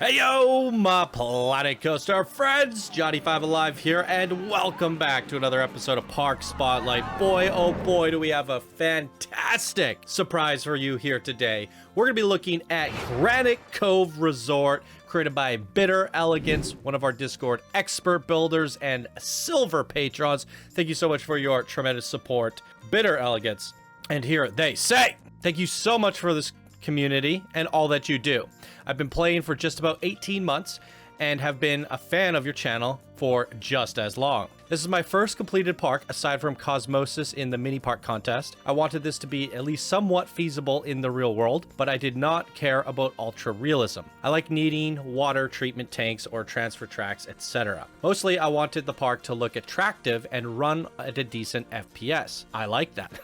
Heyo, my Planet Coaster friends! Johnny5 Alive here, and welcome back to another episode of Park Spotlight. Boy, oh boy, do we have a fantastic surprise for you here today. We're going to be looking at Granite Cove Resort, created by Bitter Elegance, one of our Discord expert builders and silver patrons. Thank you so much for your tremendous support, Bitter Elegance. And here they say, thank you so much for this community and all that you do. I've been playing for just about 18 months and have been a fan of your channel for just as long. This is my first completed park aside from Cosmosis in the mini park contest. I wanted this to be at least somewhat feasible in the real world, but I did not care about ultra realism. I like needing water treatment tanks or transfer tracks, etc. Mostly I wanted the park to look attractive and run at a decent FPS. I like that.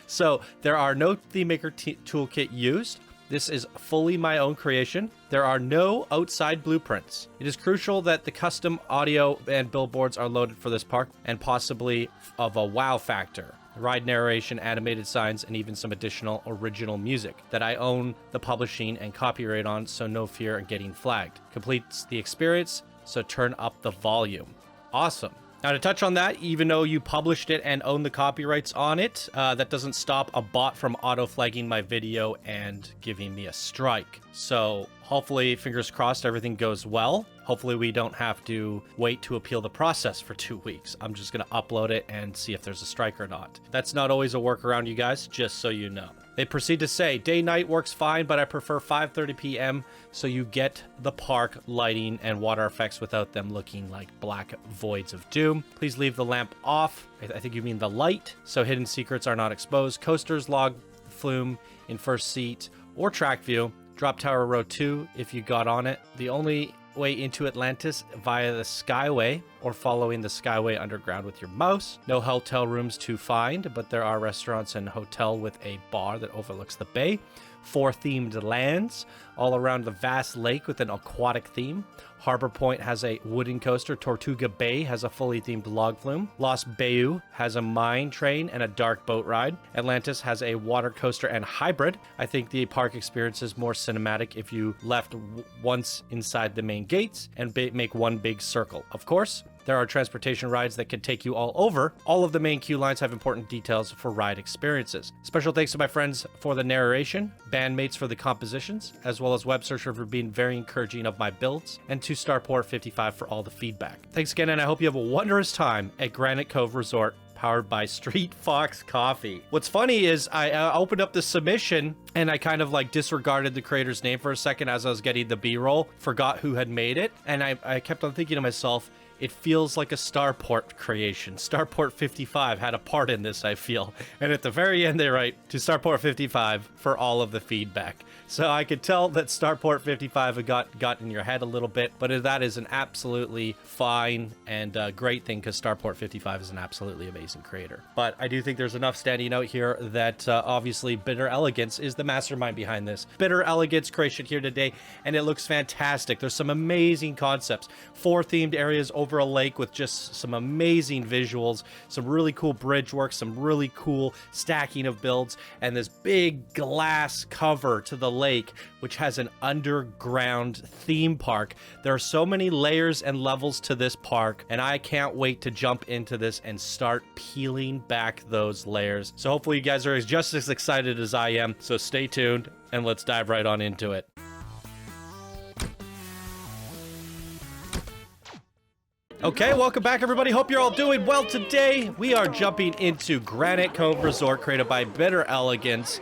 So there are no theme maker toolkit used. This is fully my own creation. There are no outside blueprints. It is crucial that the custom audio and billboards are loaded for this park and possibly of a wow factor. Ride narration, animated signs, and even some additional original music that I own the publishing and copyright on, so no fear of getting flagged. Completes the experience, so turn up the volume. Awesome. Now, to touch on that, even though you published it and own the copyrights on it, that doesn't stop a bot from auto-flagging my video and giving me a strike. So hopefully, fingers crossed, everything goes well. Hopefully, we don't have to wait to appeal the process for 2 weeks. I'm just going to upload it and see if there's a strike or not. That's not always a workaround, you guys, just so you know. They proceed to say, day-night works fine, but I prefer 5:30 p.m. so you get the park lighting and water effects without them looking like black voids of doom. Please leave the lamp off. I think you mean the light, so hidden secrets are not exposed. Coasters log flume in first seat or track view. Drop Tower Row 2 if you got on it. The only way into Atlantis via the Skyway or following the Skyway underground with your mouse. No hotel rooms to find, but there are restaurants and hotel with a bar that overlooks the bay. 4 themed lands all around the vast lake with an aquatic theme. Harbor Point has a wooden coaster. Tortuga Bay has a fully themed log flume. Los Bayou has a mine train and a dark boat ride. Atlantis has a water coaster and hybrid. I think the park experience is more cinematic if you left once inside the main gates and make one big circle. Of course, there are transportation rides that can take you all over. All of the main queue lines have important details for ride experiences. Special thanks to my friends for the narration, bandmates for the compositions, as well as WebSearcher for being very encouraging of my builds, and to Starport55 for all the feedback. Thanks again, and I hope you have a wondrous time at Granite Cove Resort, powered by Street Fox Coffee. What's funny is I opened up the submission and I kind of like disregarded the creator's name for a second as I was getting the B-roll, forgot who had made it, and I kept on thinking to myself, it feels like a Starport creation. Starport55 had a part in this, I feel. And at the very end, they write, to Starport55 for all of the feedback. So I could tell that Starport55 had got in your head a little bit, but that is an absolutely fine and great thing because Starport55 is an absolutely amazing creator. But I do think there's enough standing out here that obviously Bitter Elegance is the mastermind behind this. Bitter Elegance creation here today, and it looks fantastic. There's some amazing concepts. 4 themed areas over a lake with just some amazing visuals, some really cool bridge work, some really cool stacking of builds, and this big glass cover to the lake, which has an underground theme park. There are so many layers and levels to this park, and I can't wait to jump into this and start peeling back those layers. So hopefully you guys are just as excited as I am. So stay tuned and let's dive right on into it. Okay, welcome back, everybody. Hope you're all doing well today. We are jumping into Granite Cove Resort, created by Bitter Elegance,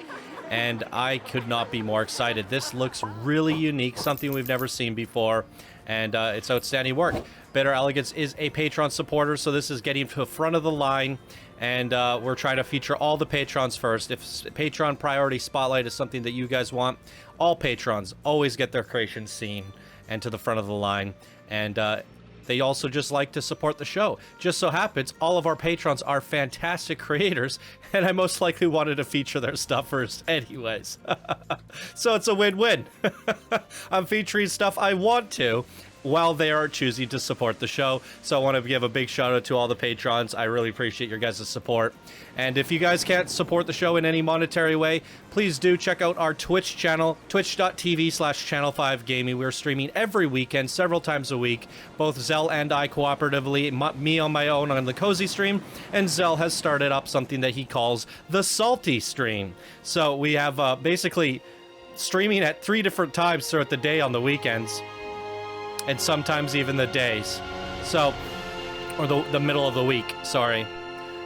and I could not be more excited. This looks really unique, something we've never seen before, and it's outstanding work. Bitter Elegance is a Patreon supporter, so this is getting to the front of the line, and we're trying to feature all the patrons first. If Patreon priority spotlight is something that you guys want, all patrons always get their creations seen and to the front of the line, and they also just like to support the show. Just so happens, all of our patrons are fantastic creators, and I most likely wanted to feature their stuff first anyways. So it's a win-win. I'm featuring stuff I want to, while they are choosing to support the show. So I want to give a big shout out to all the patrons. I really appreciate your guys' support. And if you guys can't support the show in any monetary way, please do check out our Twitch channel, twitch.tv/channel5gaming. We're streaming every weekend, several times a week. Both Zell and I cooperatively, me on my own on the Cozy stream, and Zell has started up something that he calls the Salty stream. So we have basically streaming at 3 different times throughout the day on the weekends. And sometimes even the days. So, or the middle of the week, sorry.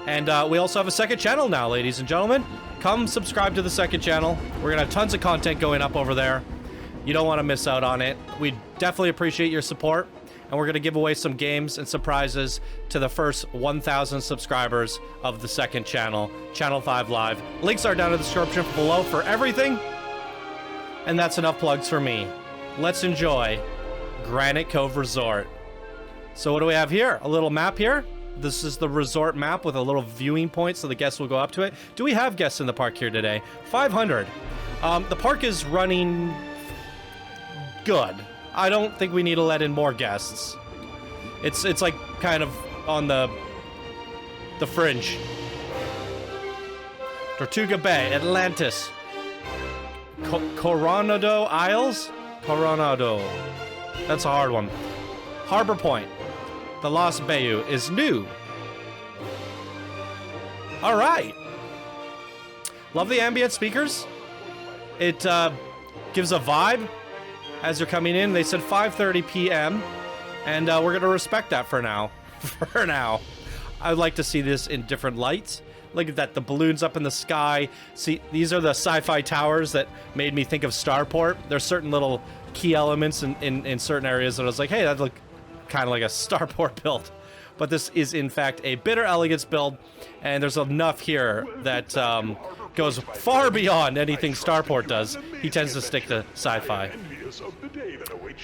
And we also have a second channel now, ladies and gentlemen. Come subscribe to the second channel. We're gonna have tons of content going up over there. You don't want to miss out on it. We definitely appreciate your support. And we're gonna give away some games and surprises to the first 1,000 subscribers of the second channel, Channel 5 Live. Links are down in the description below for everything. And that's enough plugs for me. Let's enjoy Granite Cove Resort. So what do we have here? A little map here. This is the resort map with a little viewing point so the guests will go up to it. Do we have guests in the park here today? 500. The park is running good. I don't think we need to let in more guests. It's like kind of on the fringe. Tortuga Bay, Atlantis, Coronado Isles? Coronado. That's a hard one. Harbor Point. The Lost Bayou is new. All right. Love the ambient speakers. It gives a vibe as you're coming in. They said 5:30 p.m. And we're going to respect that for now. For now. I'd like to see this in different lights. Look at that, the balloons up in the sky. See, these are the sci-fi towers that made me think of Starport. There's certain little key elements in certain areas that I was like, hey, that look kind of like a Starport build. But this is, in fact, a bitter Elegance build, and there's enough here that goes far beyond anything Starport does. He tends to stick to sci-fi.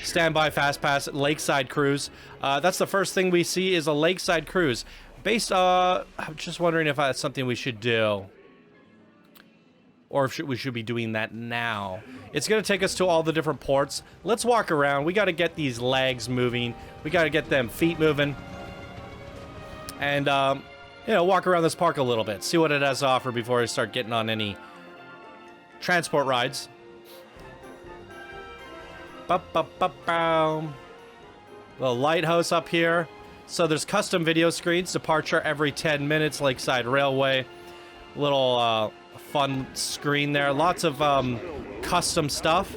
Standby Fast Pass Lakeside Cruise. That's the first thing we see is a Lakeside Cruise. Based, I'm just wondering if that's something we should do. Or if we should be doing that now. It's going to take us to all the different ports. Let's walk around. We got to get these legs moving. We got to get them feet moving. And, you know, walk around this park a little bit. See what it has to offer before we start getting on any transport rides. Little lighthouse up here. So there's custom video screens. Departure every 10 minutes. Lakeside Railway. Little, fun screen there. Lots of custom stuff.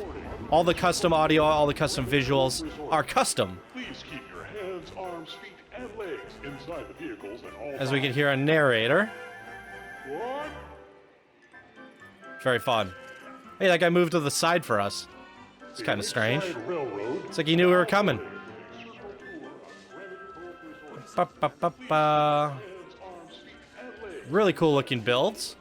All the custom audio, all the custom visuals are custom. Please keep your hands, arms, feet, and legs inside the vehicles at all As we can hear a narrator. What? Very fun. Hey, that guy moved to the side for us. It's kind of strange. It's like he knew we were coming. Really cool looking builds.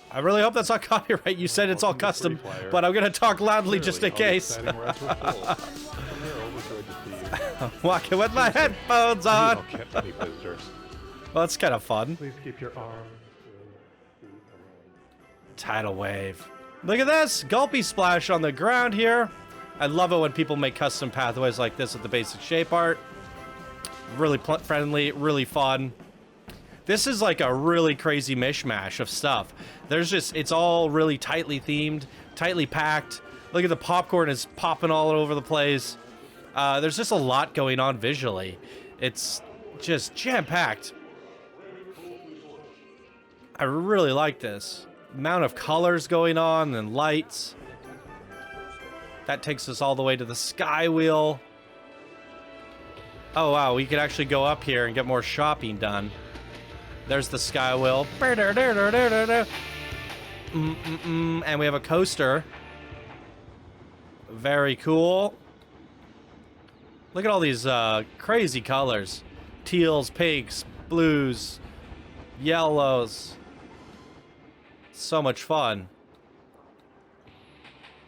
I really hope that's not copyright. You said it's all custom, but I'm gonna talk loudly just in case. Walking with my headphones on. Well, that's kind of fun. Please keep your arms. Tidal wave. Look at this! Gulpy splash on the ground here. I love it when people make custom pathways like this with the basic shape art. Really friendly, really fun. This is like a really crazy mishmash of stuff. There's just, it's all really tightly themed, tightly packed. Look at the popcorn is popping all over the place. There's just a lot going on visually. It's just jam-packed. I really like this. Amount of colors going on and lights. That takes us all the way to the sky wheel. Oh wow, we could actually go up here and get more shopping done. There's the sky wheel. And we have a coaster. Very cool. Look at all these crazy colors. Teals, pinks, blues, yellows. So much fun.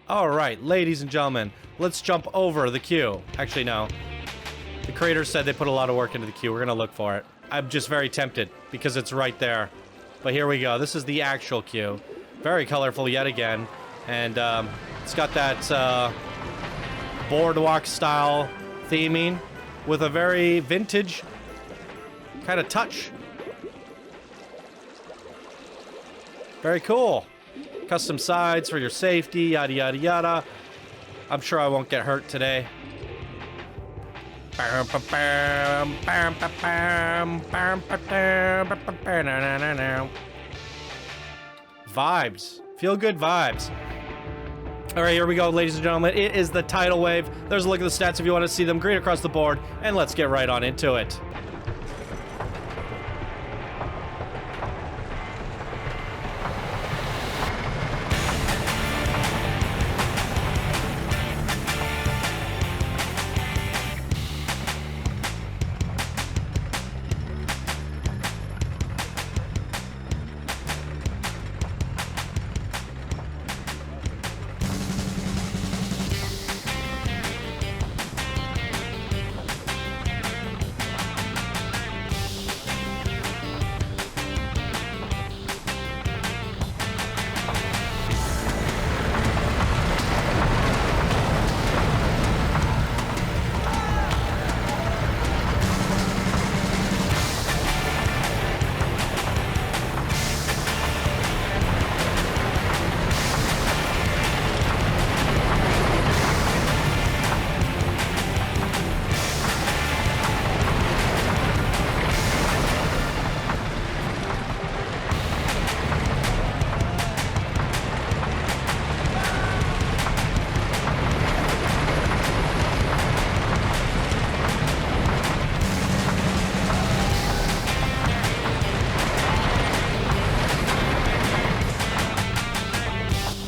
Alright, ladies and gentlemen, let's jump over the queue. Actually, no. The creators said they put a lot of work into the queue. We're gonna look for it. I'm just very tempted because it's right there. But here we go. This is the actual queue. Very colorful yet again. And it's got that boardwalk style theming with a very vintage kind of touch. Very cool. Custom sides for your safety, yada yada yada. I'm sure I won't get hurt today. Vibes. Feel good vibes. All right, here we go, ladies and gentlemen. It is the tidal wave. There's a look at the stats if you want to see them. Green across the board. And let's get right on into it.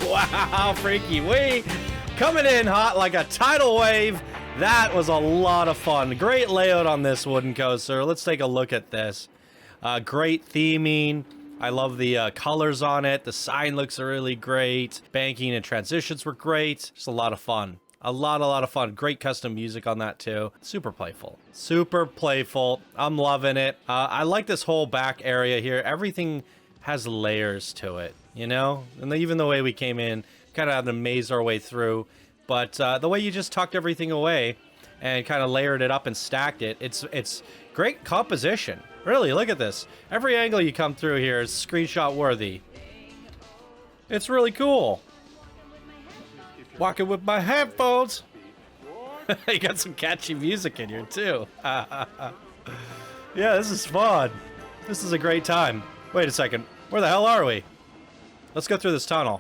Wow, freaky. We coming in hot like a tidal wave. That was a lot of fun. Great layout on this wooden coaster. Let's take a look at this. Great theming. I love the colors on it. The sign looks really great. Banking and transitions were great. Just a lot of fun. A lot of fun. Great custom music on that too. Super playful. Super playful. I'm loving it. I like this whole back area here. Everything has layers to it, you know? And even the way we came in, kind of had to maze our way through. But the way you just tucked everything away and kind of layered it up and stacked it, it's great composition. Really, look at this. Every angle you come through here is screenshot worthy. It's really cool. Walking with my headphones. You got some catchy music in here too. Yeah, this is fun. This is a great time. Wait a second. Where the hell are we? Let's go through this tunnel.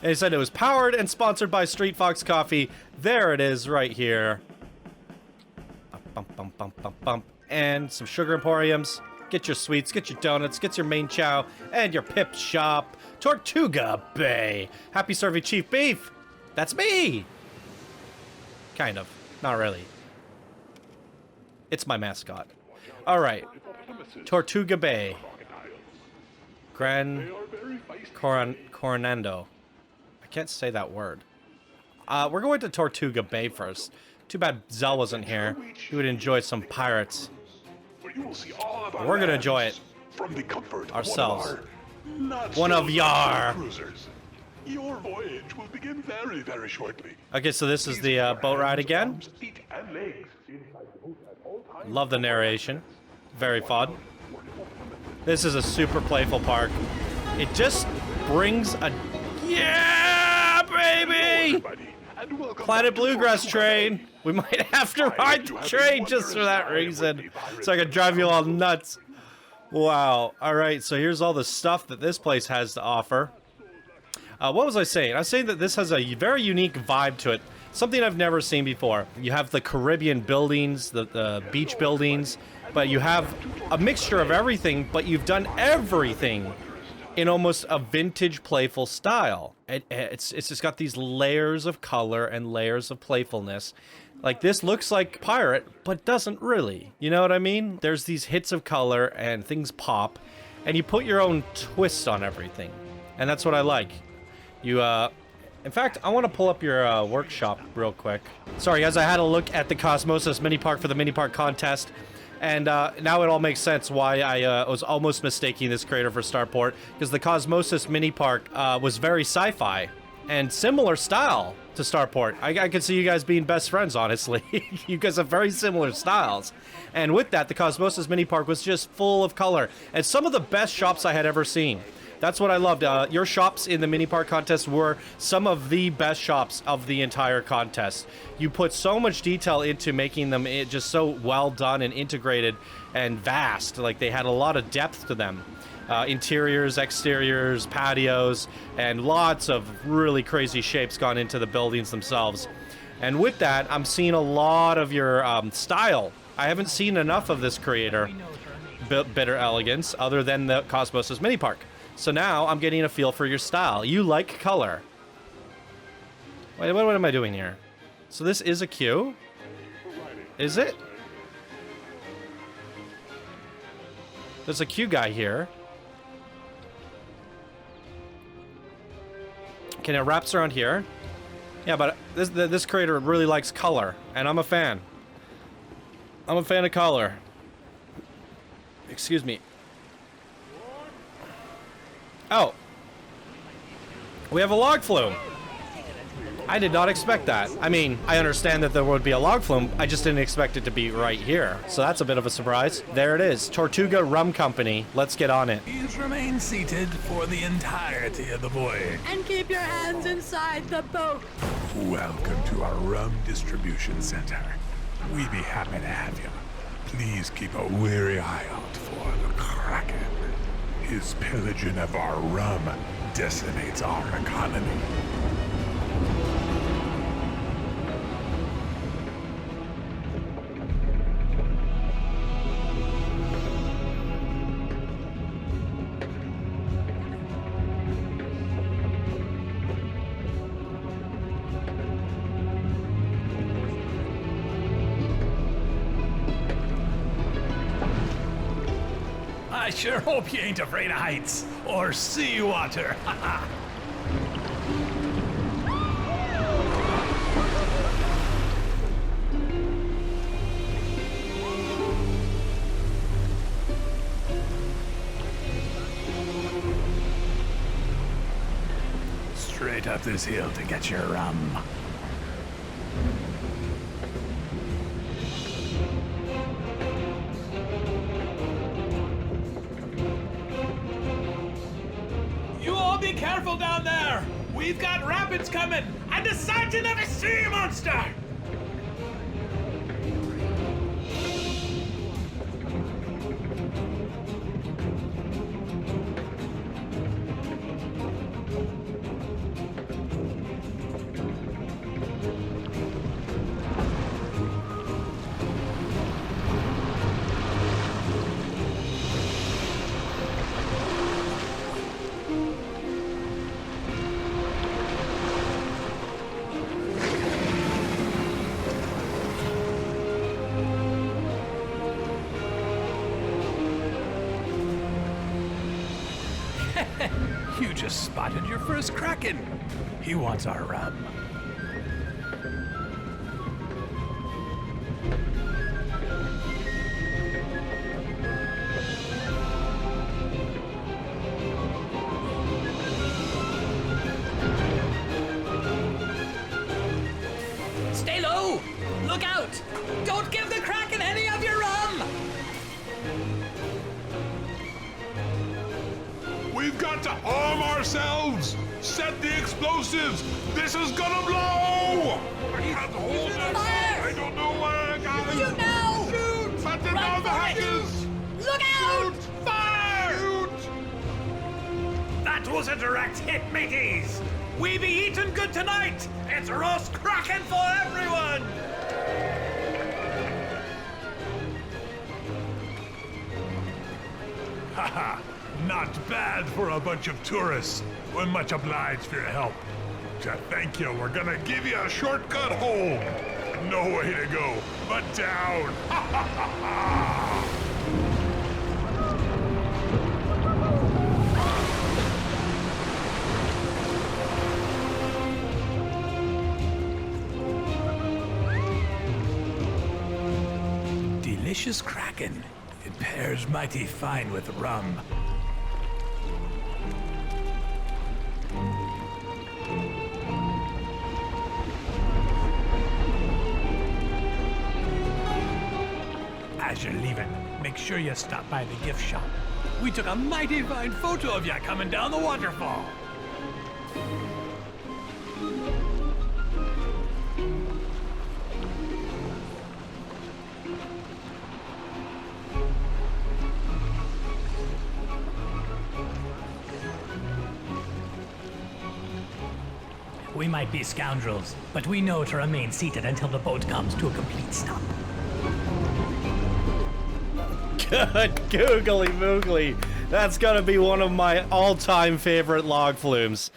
And he said it was powered and sponsored by Street Fox Coffee. There it is right here. Bump, bump, bump, bump, bump. And some sugar emporiums. Get your sweets, get your donuts, get your main chow, and your pip shop. Tortuga Bay. Happy serving Chief Beef. That's me. Kind of. Not really. It's my mascot. All right. Tortuga Bay. Coronando. I can't say that word. We're going to Tortuga Bay first. Too bad Zell wasn't here. He would enjoy some pirates. We're gonna enjoy it from the comfort ourselves. Of one of yar. Cruisers. Your voyage will begin very, very shortly. Okay, so this is the boat ride again. Love the narration. Very fun. This is a super playful park. It just brings a... Yeah, baby! Planet Bluegrass train. We might have to ride the train just for that reason. So I can drive you all nuts. Wow. All right, so here's all the stuff that this place has to offer. What was I saying? I was saying that this has a very unique vibe to it. Something I've never seen before. You have the Caribbean buildings, the beach buildings, but you have a mixture of everything, but you've done everything in almost a vintage playful style. It's just got these layers of color and layers of playfulness. Like, this looks like pirate, but doesn't really. You know what I mean? There's these hits of color and things pop, and you put your own twist on everything. And that's what I like. You, in fact, I want to pull up your workshop real quick. Sorry, guys, I had a look at the Cosmosis mini park for the mini park contest. And now it all makes sense why I was almost mistaking this crater for Starport, because the Cosmosis mini park was very sci-fi and similar style to Starport. I could see you guys being best friends, honestly. You guys have very similar styles. And with that, the Cosmosis mini park was just full of color and some of the best shops I had ever seen. That's what I loved. Your shops in the mini park contest were some of the best shops of the entire contest. You put so much detail into making them just so well done and integrated and vast. Like, they had a lot of depth to them. Interiors, exteriors, patios, and lots of really crazy shapes gone into the buildings themselves. And with that, I'm seeing a lot of your style. I haven't seen enough of this creator, Bitter Elegance, other than the Cosmosis mini park. So now I'm getting a feel for your style. You like color. Wait, what am I doing here? So this is a queue? Is it? There's a queue guy here. Okay, now wraps around here. Yeah, but this creator really likes color, and I'm a fan. I'm a fan of color. Excuse me. Oh. We have a log flume. I did not expect that. I mean, I understand that there would be a log flume. I just didn't expect it to be right here. So that's a bit of a surprise. There it is. Tortuga Rum Company. Let's get on it. Please remain seated for the entirety of the voyage. And keep your hands inside the boat. Welcome to our rum distribution center. We'd be happy to have you. Please keep a wary eye out for the Kraken. His pillaging of our rum decimates our economy. I sure hope you ain't afraid of heights or seawater. Straight up this hill to get your rum. Be careful down there! We've got rapids coming, and a sergeant of a sea monster! You just spotted your first Kraken. He wants our rum. Stay low! Look out! Don't give the Kraken any of your rum! We've got to arm ourselves! Set the explosives! This is gonna blow! I can't hold it! Fire! I don't know where, guys! Shoot now! Shoot! Batten down the hatches! Look out! Shoot! Fire! Shoot! That was a direct hit, mateys! We be eating good tonight! It's roast Kraken for everyone! Haha, not bad for a bunch of tourists. We're much obliged for your help. To thank you, we're gonna give you a shortcut home. No way to go, but down. Ha ha ha ha! delicious kraken. It pairs mighty fine with rum. As you're leaving, make sure you stop by the gift shop. We took a mighty fine photo of you coming down the waterfall. We might be scoundrels, but we know to remain seated until the boat comes to a complete stop. Good googly moogly. That's gonna be one of my all-time favorite log flumes.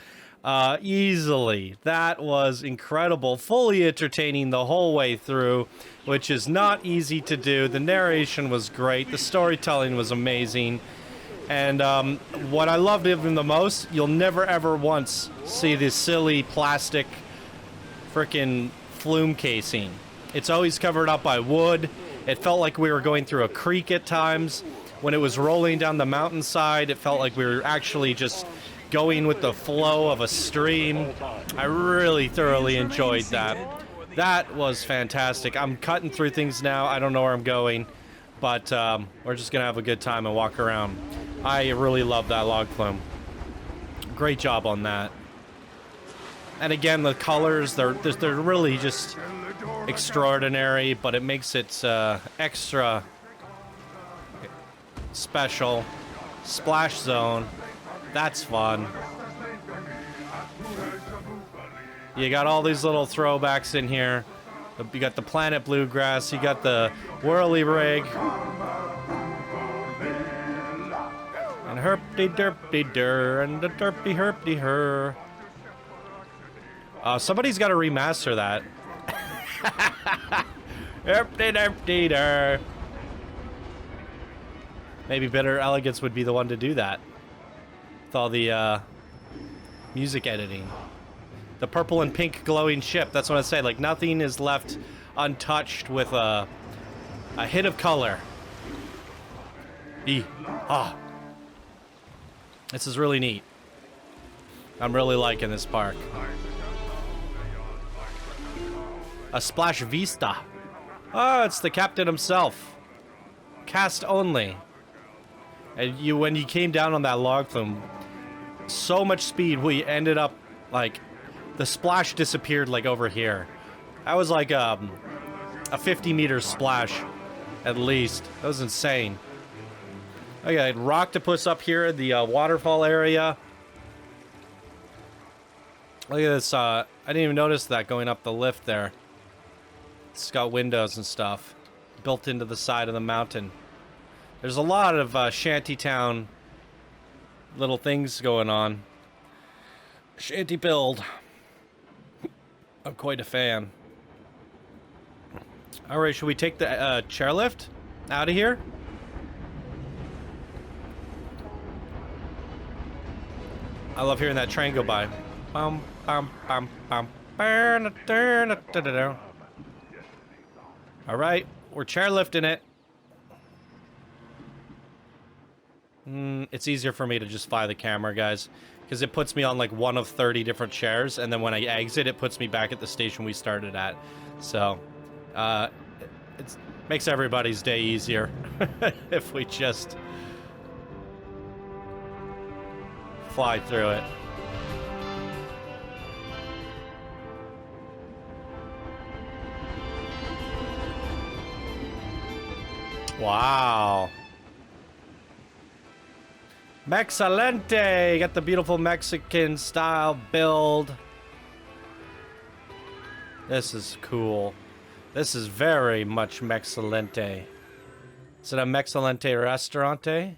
Easily. That was incredible. Fully entertaining the whole way through, which is not easy to do. The narration was great. The storytelling was amazing. And what I loved even the most, you'll never ever once see this silly plastic frickin' flume casing. It's always covered up by wood. It felt like we were going through a creek at times. When it was rolling down the mountainside, it felt like we were actually just going with the flow of a stream. I really thoroughly enjoyed that. That was fantastic. I'm cutting through things now. I don't know where I'm going, but we're just gonna have a good time and walk around. I really love that log flume. Great job on that. And again, the colors, they're really just extraordinary, but it makes it extra special. Splash zone. That's fun. You got all these little throwbacks in here. You got the Planet Bluegrass. You got the Whirly Rig. And herpty derpty dur and the derpy herpty her. Somebody's got to remaster that. Herpty derpty dur. Maybe Bitter Elegance would be the one to do that. With all the music editing. The purple and pink glowing ship. That's what I say. Like nothing is left untouched with a hit of color. This is really neat. I'm really liking this park. A splash vista. Oh, it's the captain himself. Cast only. And when you came down on that log flume, so much speed, we ended up like the splash disappeared like over here. That was like a 50-meter splash at least. That was insane. Okay, Rocktopus up here in the waterfall area. Look at this. I didn't even notice that going up the lift there. It's got windows and stuff built into the side of the mountain. There's a lot of shantytown little things going on. Shanty build. I'm quite a fan. Alright, should we take the chairlift out of here? I love hearing that train go by. Bum, bum, bum, bum. Alright, we're chairlifting it. It's easier for me to just fly the camera, guys, because it puts me on like one of 30 different chairs, and then when I exit, it puts me back at the station we started at. So, it makes everybody's day easier if we just fly through it. Wow. Mexcelente! Got the beautiful Mexican style build. This is cool. This is very much Mexcelente. Is it a Mexcelente restaurante?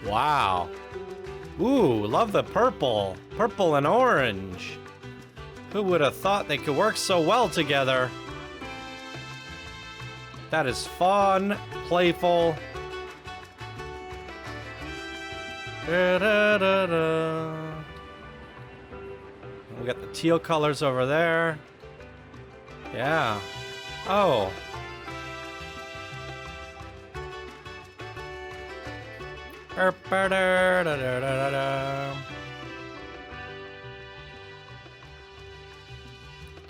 Wow. Ooh, love the purple. Purple and orange. Who would have thought they could work so well together? That is fun, playful. Da, da, da, da. We got the teal colors over there. Yeah. Oh. Did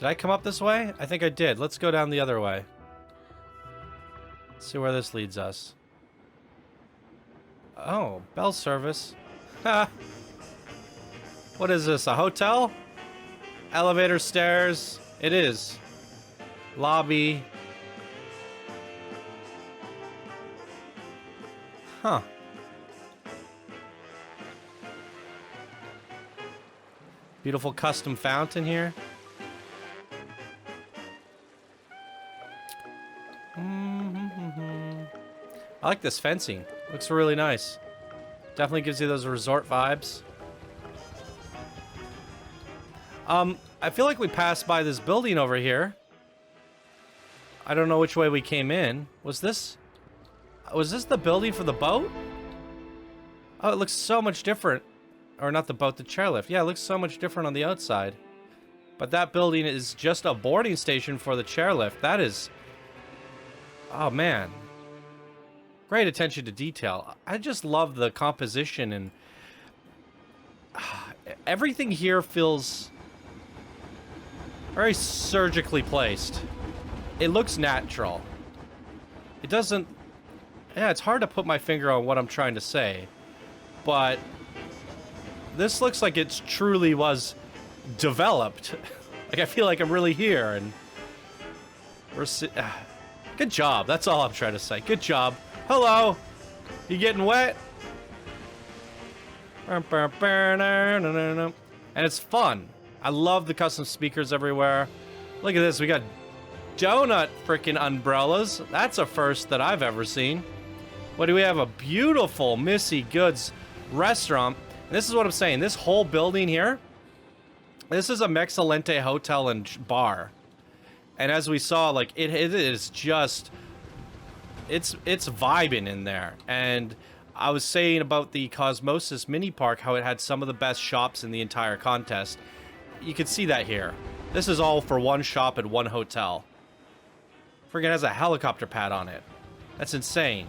I come up this way? I think I did. Let's go down the other way. See where this leads us. Oh, bell service. Ha! What is this, a hotel? Elevator, stairs. It is. Lobby. Huh. Beautiful custom fountain here. I like this fencing. Looks really nice. Definitely gives you those resort vibes. I feel like we passed by this building over here. I don't know which way we came in. Was this the building for the boat? Oh, it looks so much different. Or not the boat, the chairlift. Yeah, it looks so much different on the outside. But that building is just a boarding station for the chairlift. That is... Oh, man. Great attention to detail. I just love the composition and... Everything here feels... very surgically placed. It looks natural. It doesn't... Yeah, it's hard to put my finger on what I'm trying to say. But... this looks like it truly was developed. Like, I feel like I'm really here, and... Good job, that's all I'm trying to say. Good job. Hello! You getting wet? And it's fun. I love the custom speakers everywhere. Look at this, we got donut freaking umbrellas. That's a first that I've ever seen. What do we have? A beautiful Missy Goods restaurant. And this is what I'm saying. This whole building here, this is a Mexcellente hotel and bar. And as we saw, like, it is just, it's vibing in there. And I was saying about the Cosmosis mini park, how it had some of the best shops in the entire contest. You can see that here. This is all for one shop and one hotel. Friggin' has a helicopter pad on it. That's insane.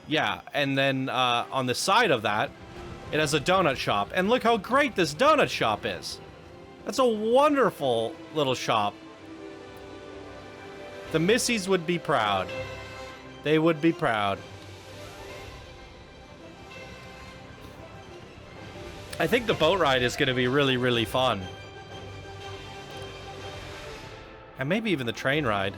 Yeah, and then on the side of that, it has a donut shop. And look how great this donut shop is. That's a wonderful little shop. The Missies would be proud. They would be proud. I think the boat ride is going to be really, really fun. And maybe even the train ride.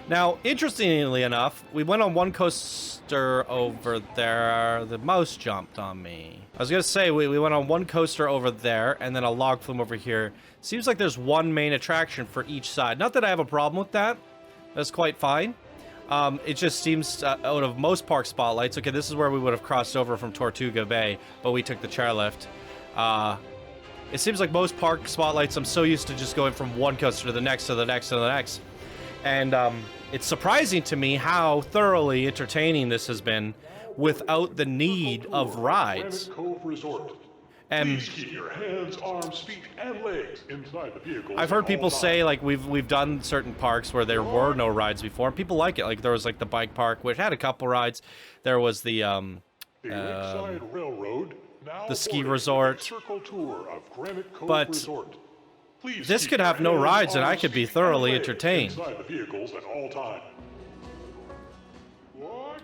Now, interestingly enough, we went on one coaster over there. The mouse jumped on me. I was going to say, we went on one coaster over there, and then a log flume over here. Seems like there's one main attraction for each side. Not that I have a problem with that. That's quite fine. It just seems, out of most park spotlights, okay, this is where we would have crossed over from Tortuga Bay, but we took the chairlift. It seems like most park spotlights, I'm so used to just going from one coaster to the next, to the next, to the next. And, it's surprising to me how thoroughly entertaining this has been without the need of rides. Cove Resort. And Please keep your hands, arms, feet, and legs inside the vehicle. I've heard people say, like, we've done certain parks where there were no rides before, and people like it. Like, there was, like, the bike park, which had a couple rides. There was the Lakeside Railroad, now the ski boarding resort. the circle tour of Granite Cove But Resort. Please this keep could your have no hands, rides, and I arms, could be feet, thoroughly and legs entertained. Inside the vehicles at all times. What?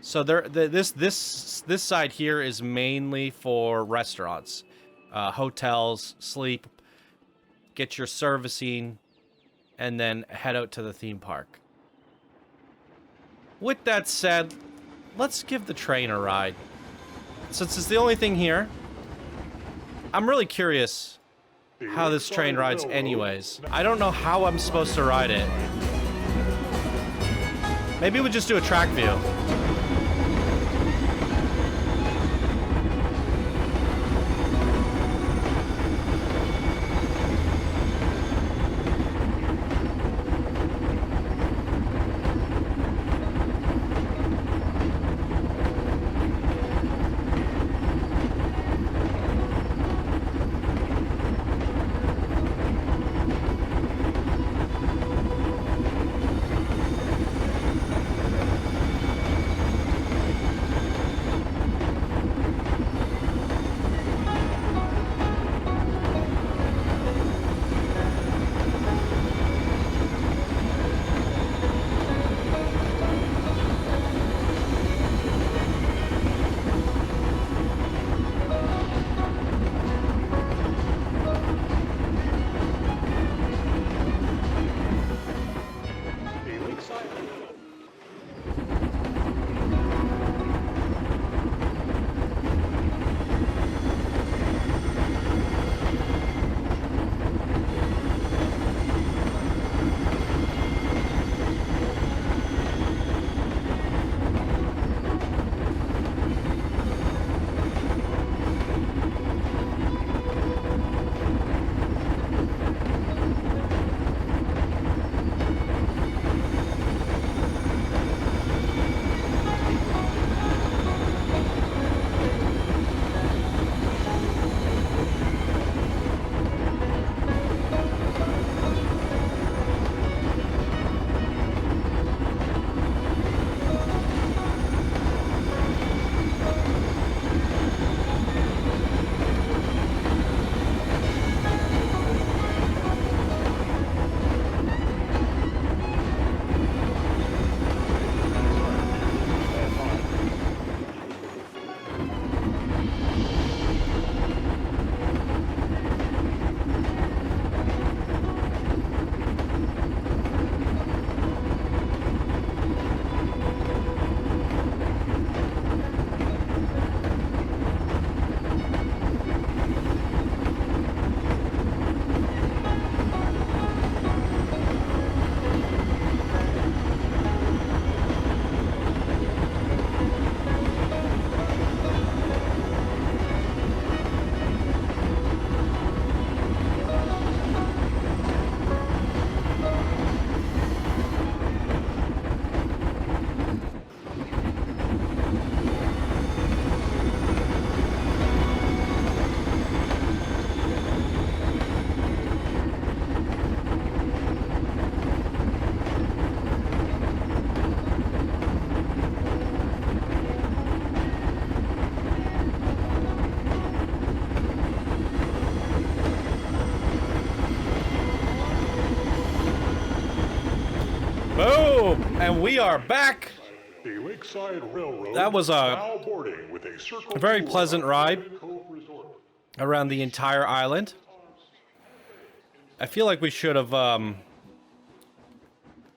So this side here is mainly for restaurants, hotels, sleep, get your servicing, and then head out to the theme park. With that said, let's give the train a ride. Since it's the only thing here, I'm really curious how this train rides anyways. I don't know how I'm supposed to ride it. Maybe we just do a track view. Boom! And we are back. The Lakeside Railroad That was now boarding with a circle very tour pleasant of ride. Cove Resort. Around the entire island. I feel like we should have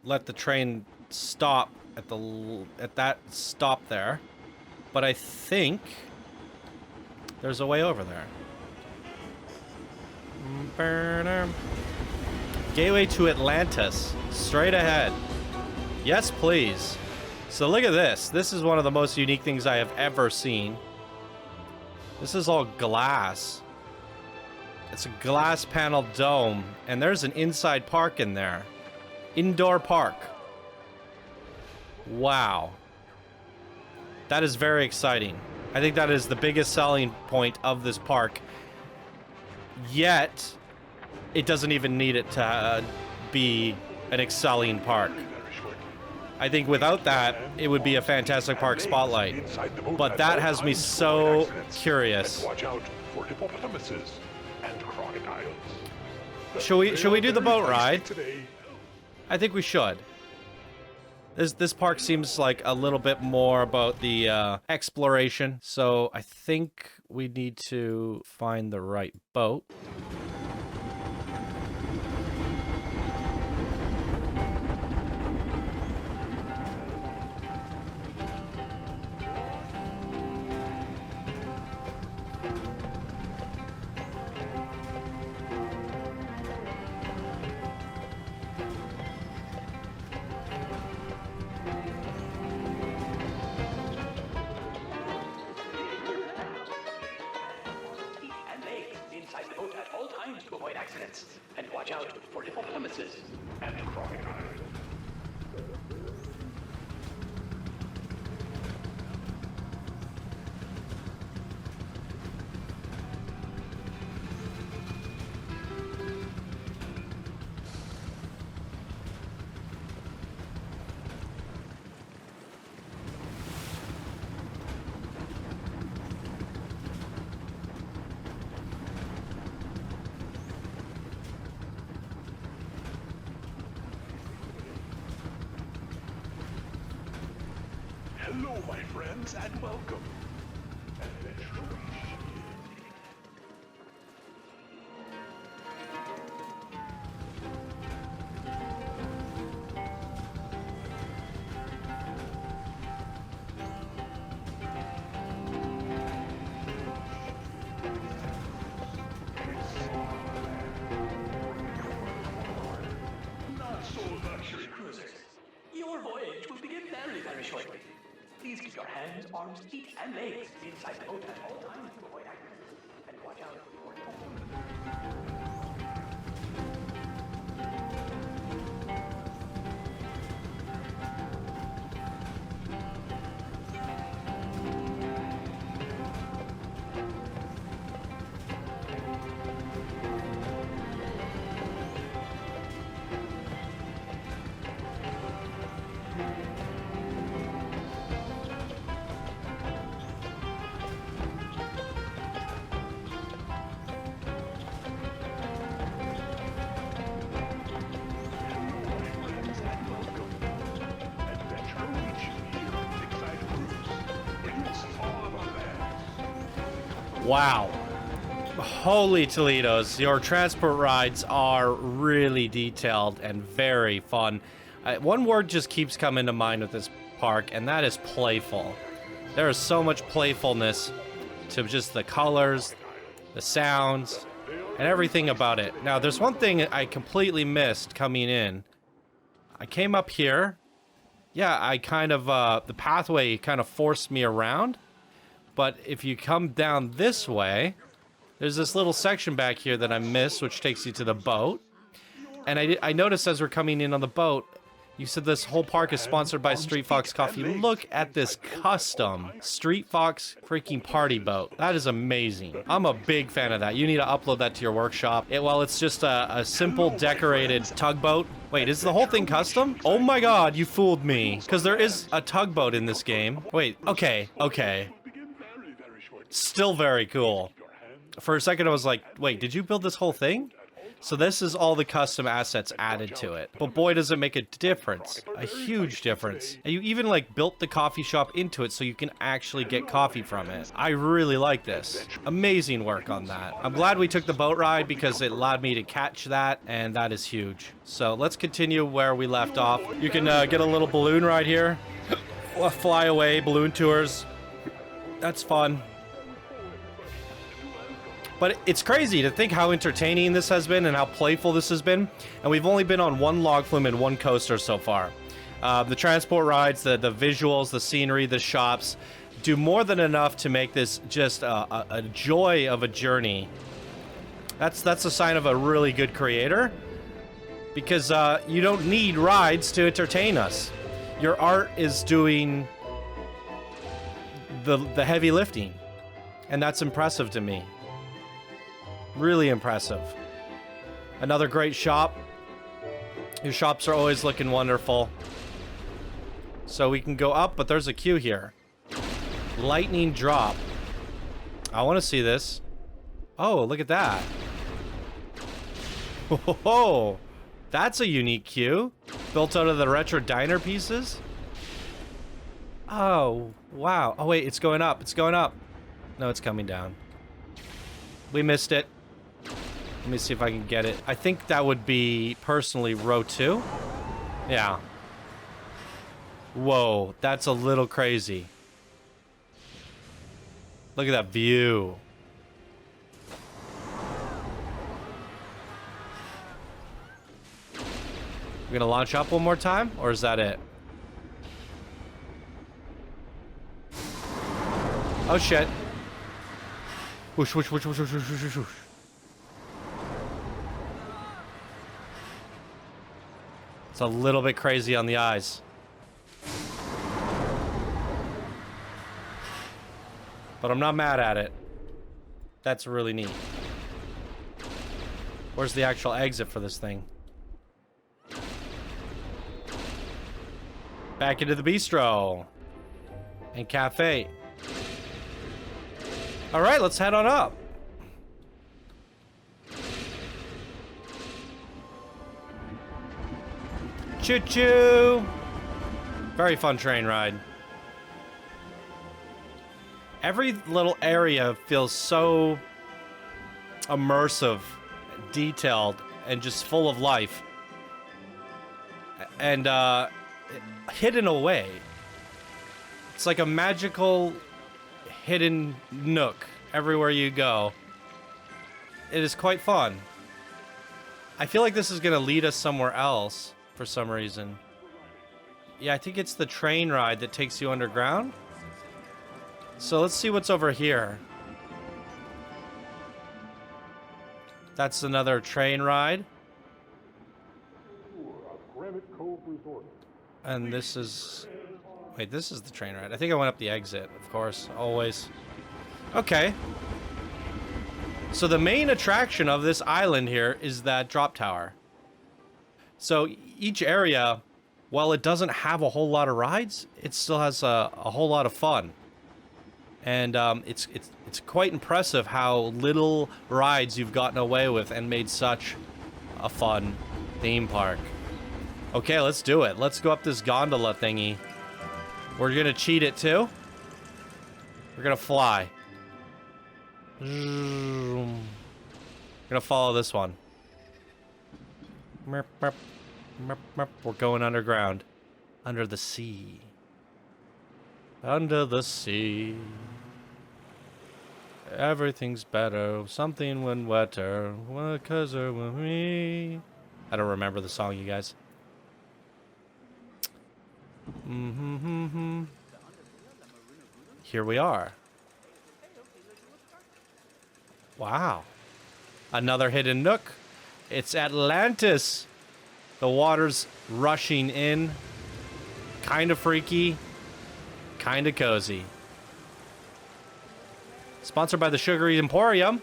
let the train stop at that stop there, but I think there's a way over there. Gateway to Atlantis, straight ahead. Yes, please. So look at this. This is one of the most unique things I have ever seen. This is all glass. It's a glass panel dome, and there's an inside park in there. Indoor park. Wow. That is very exciting. I think that is the biggest selling point of this park. Yet, it doesn't even need it to be an excelling park. I think without that, it would be a fantastic park spotlight. But that has me so curious. Watch out for hippopotamuses and crocodiles. Should we do the boat ride? Today. I think we should. This park seems like a little bit more about the exploration, so I think we need to find the right boat. And legs inside the boat at all times to avoid accidents. And watch out for hippopotamuses and crocodiles. Hello, my friends, and welcome. Not so luxury cruisers. Your voyage will begin very, very shortly. Please keep your hands, arms, feet, and legs inside the boat at all times to avoid accidents. And watch out for hippopotamuses. Wow. Holy Toledos, your transport rides are really detailed and very fun. One word just keeps coming to mind with this park, and that is playful. There is so much playfulness to just the colors, the sounds, and everything about it. Now, there's one thing I completely missed coming in. I came up here. Yeah, I kind of, the pathway kind of forced me around. But if you come down this way, there's this little section back here that I missed, which takes you to the boat. And I noticed as we're coming in on the boat, you said this whole park is sponsored by Street Fox Coffee. Look at this custom Street Fox freaking party boat. That is amazing. I'm a big fan of that. You need to upload that to your workshop. Well, it's just a simple decorated tugboat. Wait, is the whole thing custom? Oh my god, you fooled me. Because there is a tugboat in this game. Wait, okay. Still very cool. For a second I was like, wait, did you build this whole thing? So this is all the custom assets added to it. But boy, does it make a difference. A huge difference. And you even like built the coffee shop into it so you can actually get coffee from it. I really like this. Amazing work on that. I'm glad we took the boat ride because it allowed me to catch that, and that is huge. So let's continue where we left off. You can get a little balloon ride here. Fly away, balloon tours. That's fun. But it's crazy to think how entertaining this has been and how playful this has been. And we've only been on one log flume and one coaster so far. The transport rides, the visuals, the scenery, the shops do more than enough to make this just a joy of a journey. That's a sign of a really good creator. Because you don't need rides to entertain us. Your art is doing the heavy lifting. And that's impressive to me. Really impressive. Another great shop. Your shops are always looking wonderful. So we can go up, but there's a queue here. Lightning drop. I want to see this. Oh, look at that. Oh, that's a unique queue. Built out of the retro diner pieces. Oh, wow. Oh, wait, it's going up. It's going up. No, it's coming down. We missed it. Let me see if I can get it. I think that would be, personally, row 2. Yeah. Whoa, that's a little crazy. Look at that view. We're gonna launch up one more time, or is that it? Oh shit. Whoosh, whoosh, whoosh, whoosh, whoosh, whoosh, whoosh, whoosh. It's a little bit crazy on the eyes. But I'm not mad at it. That's really neat. Where's the actual exit for this thing? Back into the bistro. And cafe. Alright, let's head on up. Choo-choo! Very fun train ride. Every little area feels so immersive, detailed, and just full of life. And hidden away. It's like a magical hidden nook everywhere you go. It is quite fun. I feel like this is going to lead us somewhere else for some reason. Yeah, I think it's the train ride that takes you underground. So let's see what's over here. That's another train ride. Granite Cove Resort. And this is... Wait, this is the train ride. I think I went up the exit, of course, always. Okay. So the main attraction of this island here is that drop tower. So each area, while it doesn't have a whole lot of rides, it still has a whole lot of fun. And it's quite impressive how little rides you've gotten away with and made such a fun theme park. Okay, let's do it. Let's go up this gondola thingy. We're gonna cheat it too. We're gonna fly. We're gonna follow this one. We're going underground. Under the sea. Under the sea. Everything's better. Something when wetter. Because of me. I don't remember the song, you guys. Here we are. Wow. Another hidden nook. It's Atlantis. The water's rushing in. Kind of freaky. Kind of cozy. Sponsored by the Sugary Emporium.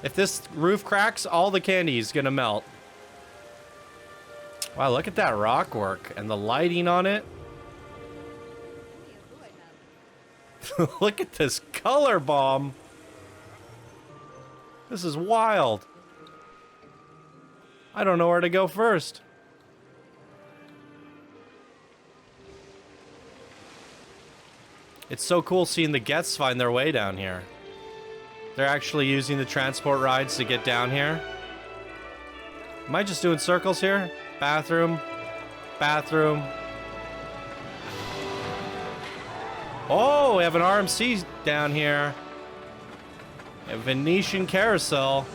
If this roof cracks, all the candy is gonna melt. Wow, look at that rock work and the lighting on it. Look at this color bomb. This is wild. I don't know where to go first. It's so cool seeing the guests find their way down here. They're actually using the transport rides to get down here. Am I just doing circles here? Bathroom. Bathroom. Oh, we have an RMC down here. A Venetian carousel.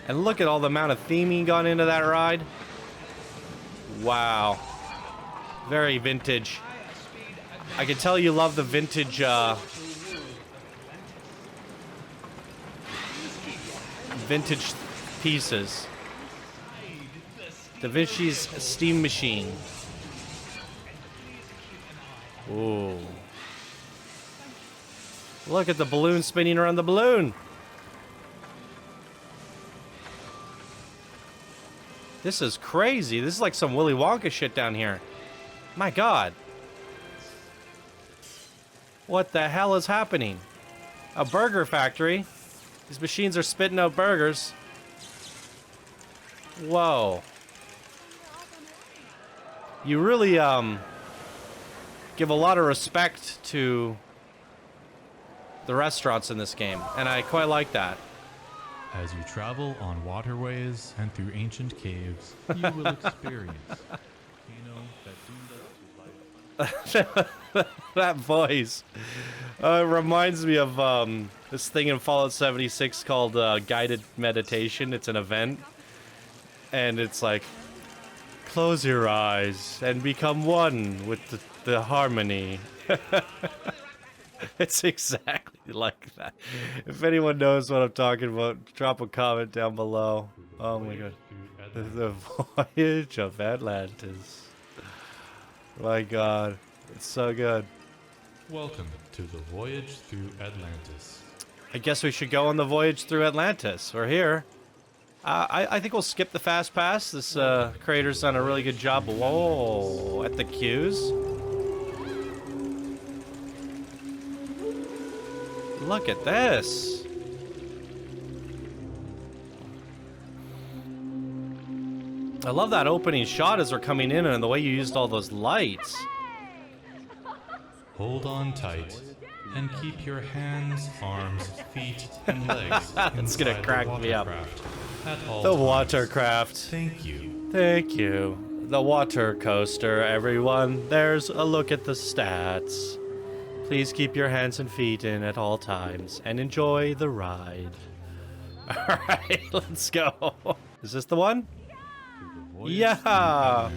And look at all the amount of theming gone into that ride. Wow. Very vintage. I can tell you love the vintage, vintage pieces. Danvinci's steam machine. Ooh. Look at the balloon spinning around the balloon. This is crazy. This is like some Willy Wonka shit down here. My God. What the hell is happening? A burger factory. These machines are spitting out burgers. Whoa. You really, give a lot of respect to the restaurants in this game, and I quite like that. As you travel on waterways and through ancient caves, you will experience that voice reminds me of this thing in Fallout 76 called Guided Meditation. It's an event, and it's like, close your eyes and become one with the harmony. It's exactly like that. If anyone knows what I'm talking about, drop a comment down below. Oh my God. The Voyage of Atlantis. My God. It's so good. Welcome to the Voyage through Atlantis. I guess we should go on the voyage through Atlantis. We're here. I think we'll skip the fast pass. This creator's done a really good job. Whoa, at the queues. Look at this. I love that opening shot as we're coming in and the way you used all those lights. Hold on tight and keep your hands, arms, feet, and legs It's gonna crack me up. The watercraft. Thank you. Thank you. The water coaster, everyone. There's a look at the stats. Please keep your hands and feet in at all times and enjoy the ride. Alright, let's go. Is this the one? Yeah.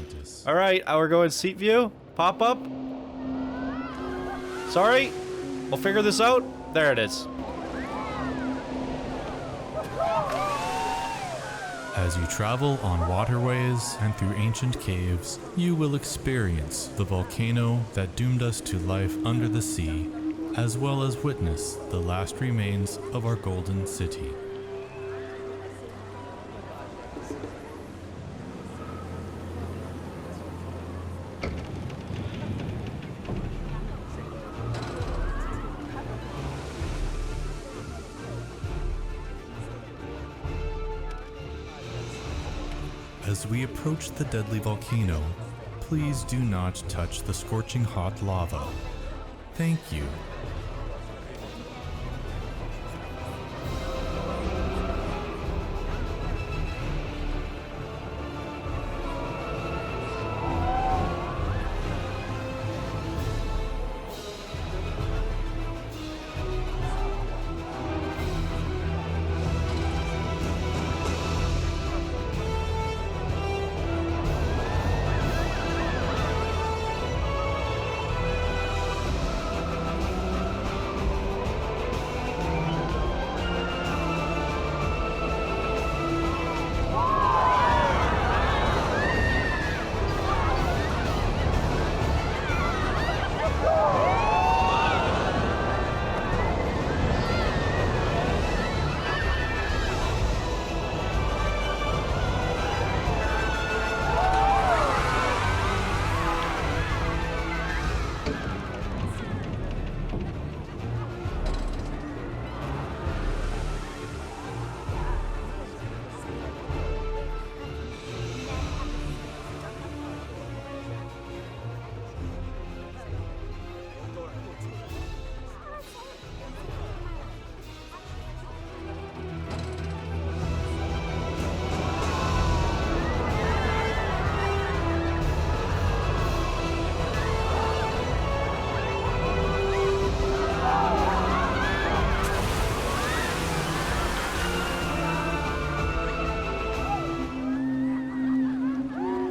Alright, we're going seat view. Pop up. Sorry. We'll figure this out. There it is. As you travel on waterways and through ancient caves, you will experience the volcano that doomed us to life under the sea, as well as witness the last remains of our golden city. As we approach the deadly volcano, please do not touch the scorching hot lava. Thank you.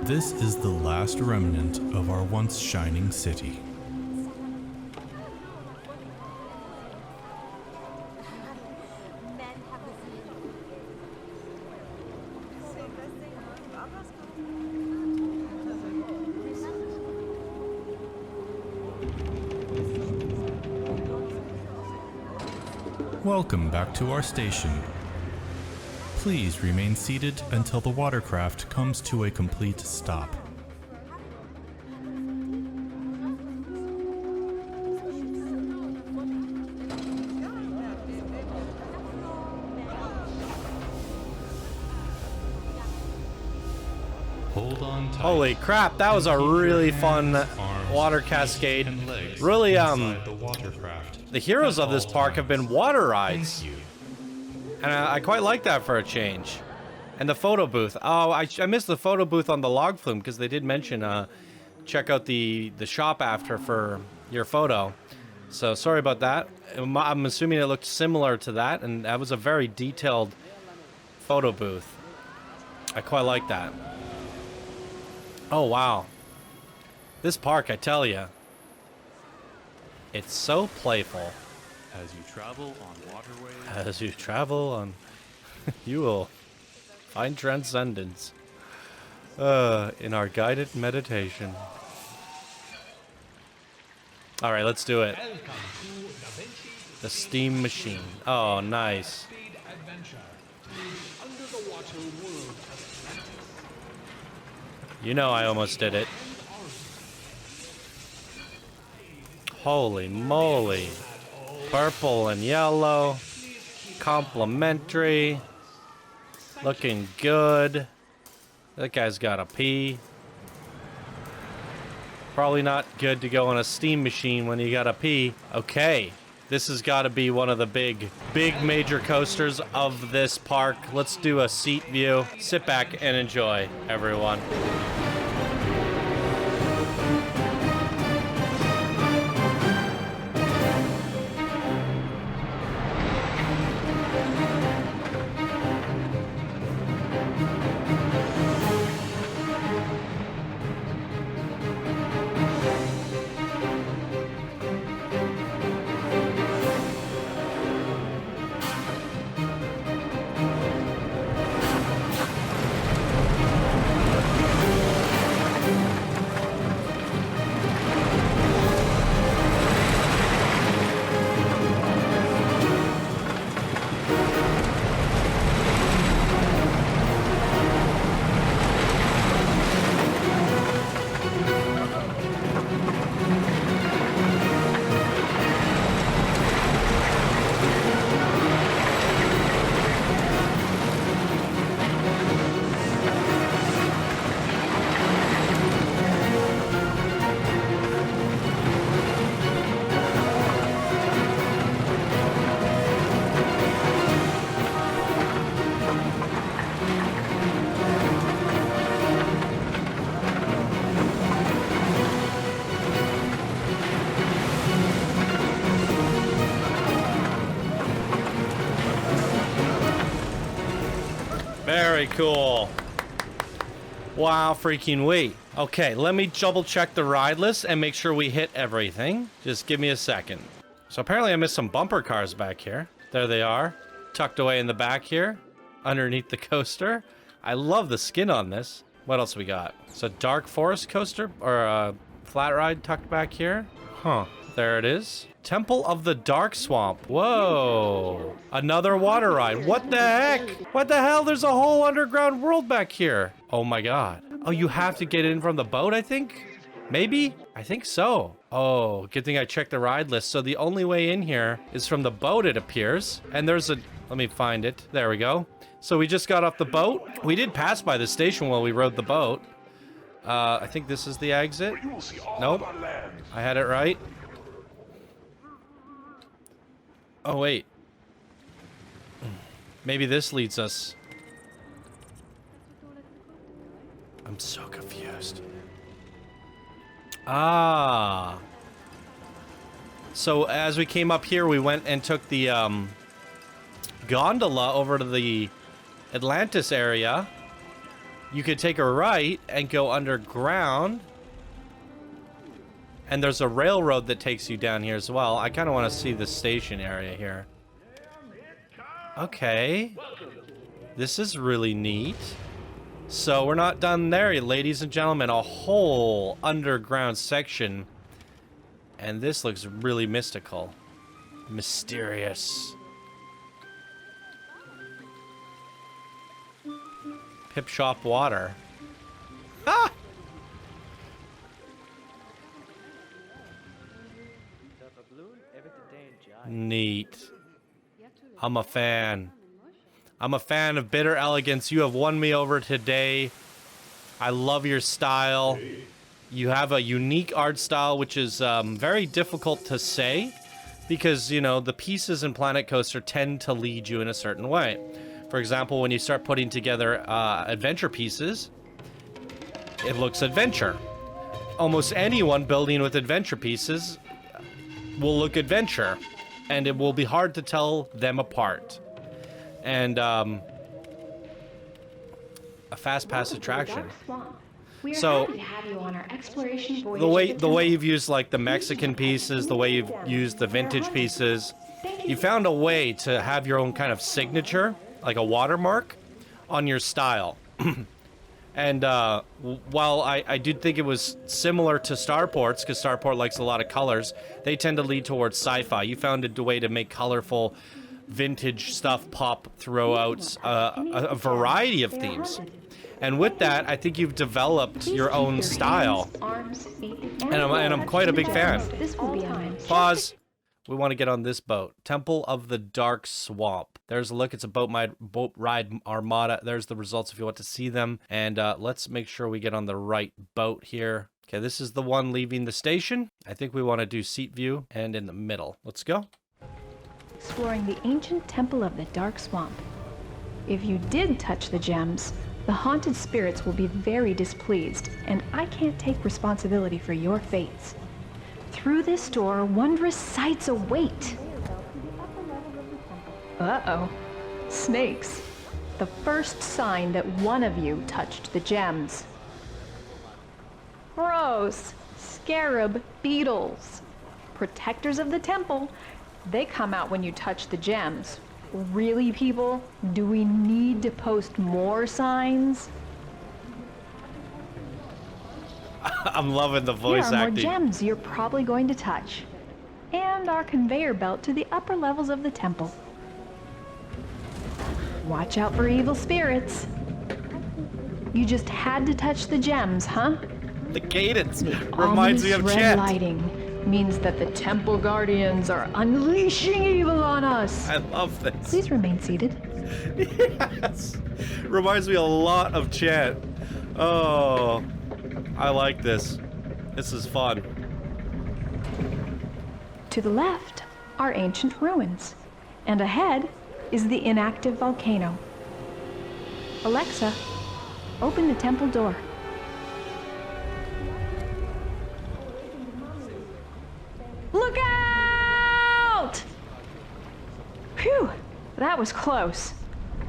This is the last remnant of our once shining city. Welcome back to our station. Please remain seated until the watercraft comes to a complete stop. Hold on tight. Holy crap, that was a really fun water cascade. Really, the watercraft. the heroes of this park have been water rides. Thank you. And I quite like that for a change. And the photo booth. Oh, I missed the photo booth on the log flume because they did mention check out the shop after for your photo. So sorry about that. I'm assuming it looked similar to that, and that was a very detailed photo booth. I quite like that. Oh, wow. This park, I tell you, it's so playful. As you travel on waterways, As you travel on, you will find transcendence in our guided meditation. All right, let's do it. The steam machine. Oh, nice. You know I almost did it. Holy moly. Purple and yellow. Complimentary. Looking good. That guy's got a pee. Probably not good to go on a steam machine when you got a pee. Okay. This has got to be one of the big major coasters of this park. Let's do a seat view. Sit back and enjoy, everyone. Very cool. Wow, freaking wait. Okay, let me double check the ride list and make sure we hit everything. Just give me a second. So apparently I missed some bumper cars back here. There they are, tucked away in the back here, underneath the coaster. I love the skin on this. What else we got? So dark forest coaster or a flat ride tucked back here. Huh, there it is. Temple of the Dark Swamp. Whoa. Another water ride. What the heck? What the hell? There's a whole underground world back here. Oh my god. Oh, you have to get in from the boat, I think? Maybe? I think so. Oh, good thing I checked the ride list. So the only way in here is from the boat, it appears. And there's a... Let me find it. There we go. So we just got off the boat. We did pass by the station while we rode the boat. I think this is the exit. Nope. I had it right. Oh, wait. Maybe this leads us. I'm so confused. Ah. So as we came up here, we went and took the gondola over to the Atlantis area. You could take a right and go underground. And there's a railroad that takes you down here as well. I kind of want to see the station area here. Okay. This is really neat. So we're not done there, ladies and gentlemen. A whole underground section. And this looks really mystical. Mysterious. Pip Shop water. Ah! Neat. I'm a fan. I'm a fan of Bitter Elegance. You have won me over today. I love your style. You have a unique art style, which is very difficult to say because, you know, the pieces in Planet Coaster tend to lead you in a certain way. For example, when you start putting together adventure pieces, it looks adventure. Almost anyone building with adventure pieces will look adventure, and it will be hard to tell them apart. And a fast pass attraction. So the way you've used like the Mexican pieces, the way you've used the vintage pieces, you found a way to have your own kind of signature, like a watermark on your style. And while I did think it was similar to Starport's, because Starport likes a lot of colors, they tend to lead towards sci-fi. You found a way to make colorful vintage stuff pop throughout a variety of themes. And with that, I think you've developed your own style. And I'm quite a big fan. Pause. We want to get on this boat. Temple of the Dark Swamp. There's a look. It's a boat ride armada. There's the results if you want to see them. And let's make sure we get on the right boat here. Okay, this is the one leaving the station. I think we want to do seat view and in the middle. Let's go. Exploring the ancient Temple of the Dark Swamp. If you did touch the gems, the haunted spirits will be very displeased, and I can't take responsibility for your fates. Through this door, wondrous sights await. Uh-oh. Snakes. The first sign that one of you touched the gems. Gross. Scarab beetles. Protectors of the temple. They come out when you touch the gems. Really, people? Do we need to post more signs? I'm loving the voice acting. Here are acting. more gems you're probably going to touch. And our conveyor belt to the upper levels of the temple. Watch out for evil spirits. You just had to touch the gems, huh? The cadence reminds me of red Chet. lighting means that the temple guardians are unleashing evil on us. I love this. Please remain seated. Yes. Reminds me a lot of Chet. Oh, I like this. This is fun. To the left are ancient ruins, and ahead is the inactive volcano. Alexa, open the temple door. Look out! Phew, that was close.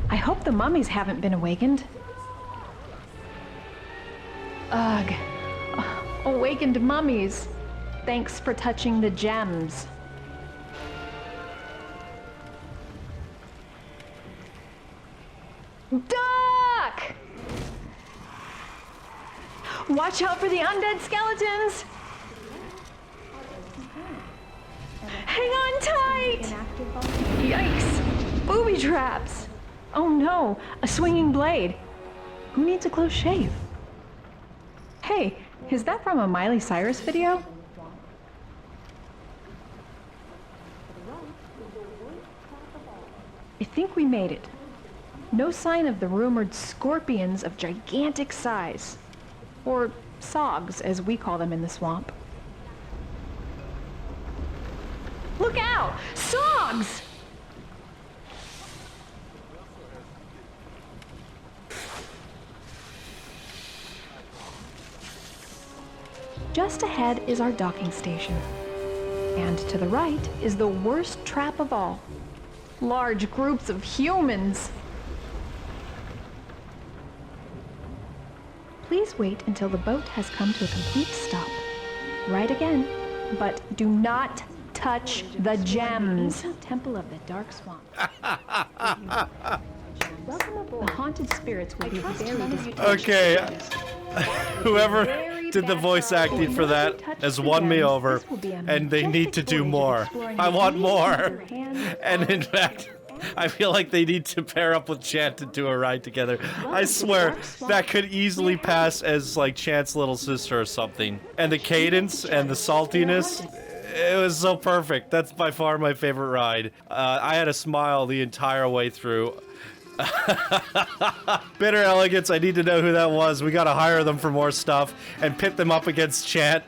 I hope the mummies haven't been awakened. Ugh. Awakened mummies. Thanks for touching the gems. Duck! Watch out for the undead skeletons! Hang on tight! Yikes! Booby traps! Oh no, a swinging blade. Who needs a close shave? Hey, is that from a Miley Cyrus video? I think we made it. No sign of the rumored scorpions of gigantic size. Or sogs, as we call them in the swamp. Look out! Sogs! Just ahead is our docking station. And to the right is the worst trap of all. Large groups of humans. Please wait until the boat has come to a complete stop. Right again, but do not touch the gems. Temple of the Dark Swamp. Welcome aboard. The haunted spirits will be very displeased. Okay. Whoever did the voice acting for that has won me over, and they need to do more. I want more. And in fact, I feel like they need to pair up with Chant and do a ride together. I swear, that could easily pass as like Chant's little sister or something. And the cadence and the saltiness, it was so perfect. That's by far my favorite ride. I had a smile the entire way through. Bitter Elegance, I need to know who that was. We gotta hire them for more stuff and pit them up against Chant.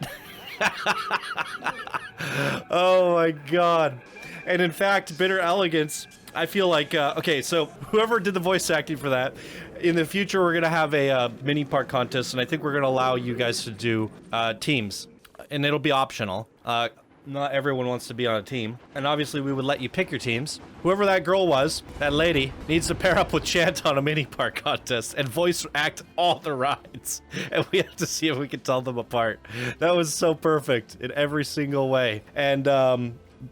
Oh my god. And in fact, Bitter Elegance, I feel like, okay, so whoever did the voice acting for that, in the future we're gonna have a mini park contest, and I think we're gonna allow you guys to do teams, and it'll be optional. Not everyone wants to be on a team, and obviously we would let you pick your teams. Whoever that girl was, that lady, needs to pair up with Chant on a mini park contest and voice act all the rides, and we have to see if we can tell them apart. That was so perfect in every single way. And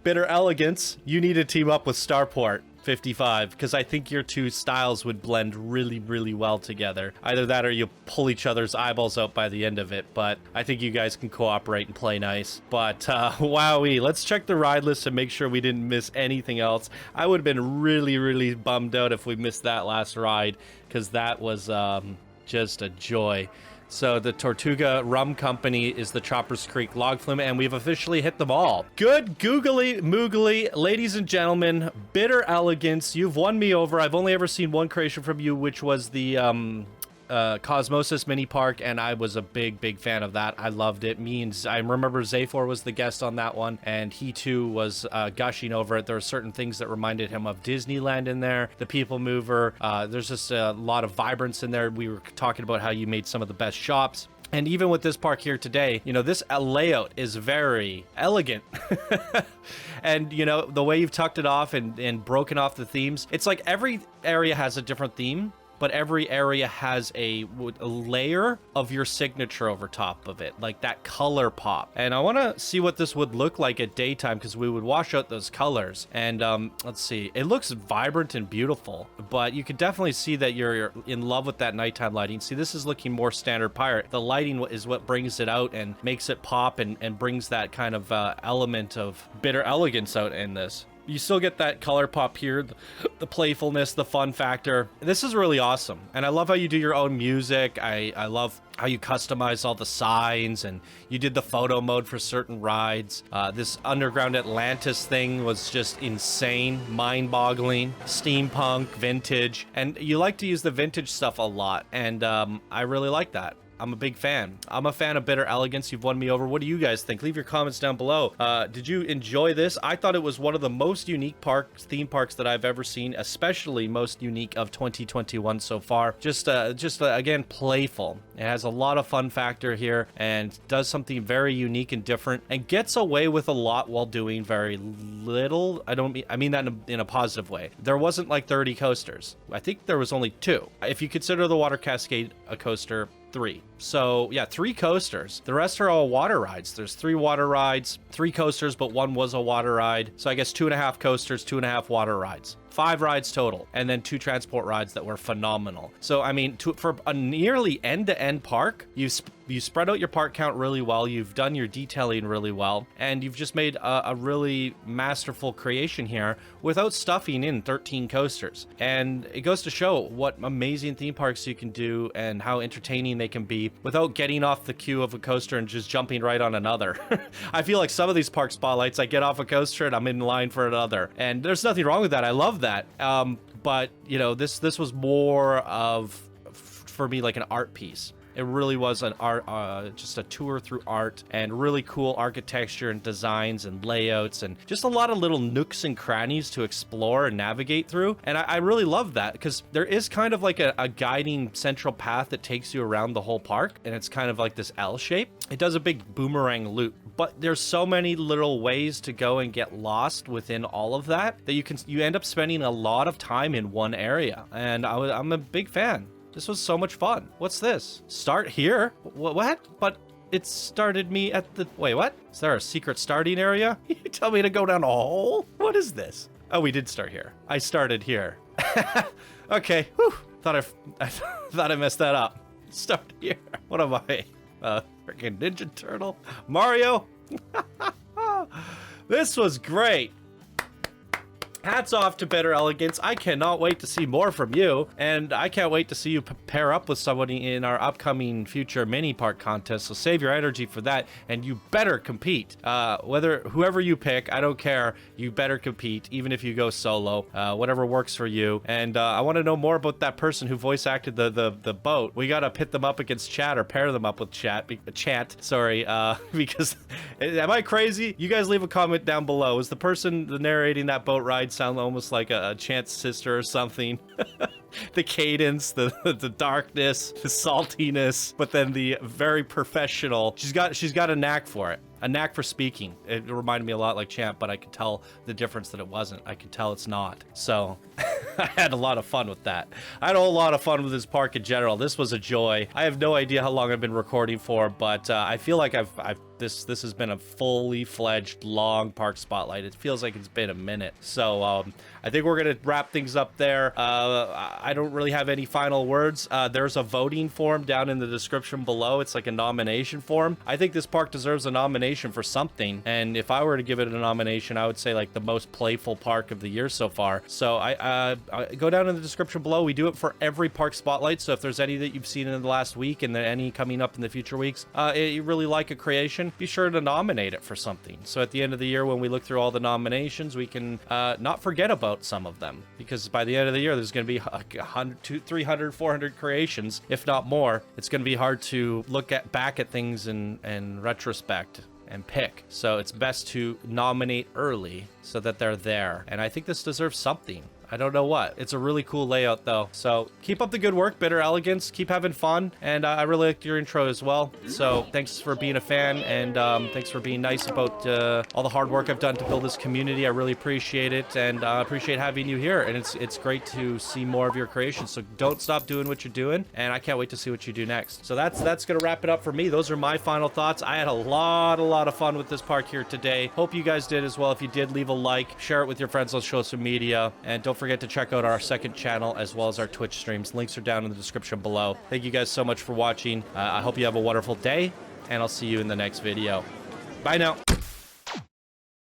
Bitter Elegance, you need to team up with Starport 55, because I think your two styles would blend really, really well together. Either that or you pull each other's eyeballs out by the end of it, but I think you guys can cooperate and play nice. But wowee, let's check the ride list and make sure we didn't miss anything else. I would have been really, really bummed out if we missed that last ride, because that was just a joy. So the Tortuga Rum Company is the Choppers Creek log flume, and we've officially hit them all. Good googly moogly, ladies and gentlemen, Bitter Elegance, you've won me over. I've only ever seen one creation from you, which was the Cosmosis mini park, and I was a big fan of that. I loved it. I remember Zaphor was the guest on that one, and he too was gushing over it. There were certain things that reminded him of Disneyland in there. The People Mover, there's just a lot of vibrance in there. We were talking about how you made some of the best shops. And even with this park here today, you know, this layout is very elegant. And, you know, the way you've tucked it off and broken off the themes, it's like every area has a different theme, but every area has a layer of your signature over top of it, like that color pop. And I want to see what this would look like at daytime, because we would wash out those colors. And let's see, it looks vibrant and beautiful, but you can definitely see that you're in love with that nighttime lighting. See, this is looking more standard pirate. The lighting is what brings it out and makes it pop and brings that kind of element of Bitter Elegance out in this. You still get that color pop here, the playfulness, the fun factor. This is really awesome. And I love how you do your own music. I love how you customize all the signs, and you did the photo mode for certain rides. This underground Atlantis thing was just insane, mind-boggling, steampunk, vintage. And you like to use the vintage stuff a lot, and I really like that. I'm a big fan. I'm a fan of Bitter Elegance. You've won me over. What do you guys think? Leave your comments down below. Did you enjoy this? I thought it was one of the most unique theme parks that I've ever seen, especially most unique of 2021 so far. Just again, playful. It has a lot of fun factor here and does something very unique and different and gets away with a lot while doing very little. I mean that in a positive way. There wasn't like 30 coasters. I think there was only 2. If you consider the Water Cascade a coaster, 3. So yeah, 3 coasters. The rest are all water rides. There's 3 water rides, 3 coasters, but 1 was a water ride. So I guess 2.5 coasters, 2.5 water rides. 5 rides total, and then 2 transport rides that were phenomenal. So I mean, for a nearly end-to-end park, you spread out your park count really well, you've done your detailing really well, and you've just made a really masterful creation here without stuffing in 13 coasters. And it goes to show what amazing theme parks you can do and how entertaining they can be without getting off the queue of a coaster and just jumping right on another. I feel like some of these park spotlights, I get off a coaster and I'm in line for another, and there's nothing wrong with that. I love that. But you know, this was more of, for me, like an art piece. It really was an art, just a tour through art and really cool architecture and designs and layouts and just a lot of little nooks and crannies to explore and navigate through. And I really love that, because there is kind of like a guiding central path that takes you around the whole park, and it's kind of like this L shape. It does a big boomerang loop, but there's so many little ways to go and get lost within all of that you end up spending a lot of time in one area. And I'm a big fan. This was so much fun. What's this? Start here? What? But it started me at the... Wait, what? Is there a secret starting area? You tell me to go down a hole? What is this? Oh, we did start here. I started here. Okay. Whew. I thought I messed that up. Start here. What am I? Freaking Ninja Turtle? Mario? This was great. Hats off to Better Elegance. I cannot wait to see more from you, and I can't wait to see you pair up with somebody in our upcoming future mini park contest. So save your energy for that, and you better compete. Whoever you pick, I don't care. You better compete, even if you go solo. Whatever works for you. And I want to know more about that person who voice acted the boat. We gotta pit them up against Chat or pair them up with Chant. Sorry, because am I crazy? You guys leave a comment down below. Is the person narrating that boat ride sound almost like a Chant's sister or something? The cadence, the darkness, the saltiness, but then the very professional. She's got a knack for it. A knack for speaking. It reminded me a lot like Champ, but I could tell the difference that it wasn't. I could tell it's not. So I had a lot of fun with that. I had a whole lot of fun with this park in general. This was a joy. I have no idea how long I've been recording for, but I feel like this has been a fully fledged long park spotlight. It feels like it's been a minute. So I think we're gonna wrap things up there. I don't really have any final words. There's a voting form down in the description below. It's like a nomination form. I think this park deserves a nomination for something, and if I were to give it a nomination, I would say like the most playful park of the year so far. So I go down in the description below. We do it for every park spotlight, so if there's any that you've seen in the last week and then any coming up in the future weeks, you really like a creation, be sure to nominate it for something. So at the end of the year, when we look through all the nominations, we can not forget about some of them, because by the end of the year, there's going to be 100, 200, 300, 400 creations, if not more. It's going to be hard to look back at things in retrospect and pick. So it's best to nominate early so that they're there. And I think this deserves something. I don't know what. It's a really cool layout though. So keep up the good work, Better Elegance. Keep having fun. And I really liked your intro as well. So thanks for being a fan, and thanks for being nice about all the hard work I've done to build this community. I really appreciate it, and I appreciate having you here. And it's great to see more of your creations. So don't stop doing what you're doing, and I can't wait to see what you do next. So that's gonna wrap it up for me. Those are my final thoughts. I had a lot of fun with this park here today. Hope you guys did as well. If you did, leave a like, share it with your friends on social media, and don't forget to check out our second channel as well as our Twitch streams. Links are down in the description below. Thank you guys so much for watching. I hope you have a wonderful day, and I'll see you in the next video. Bye now.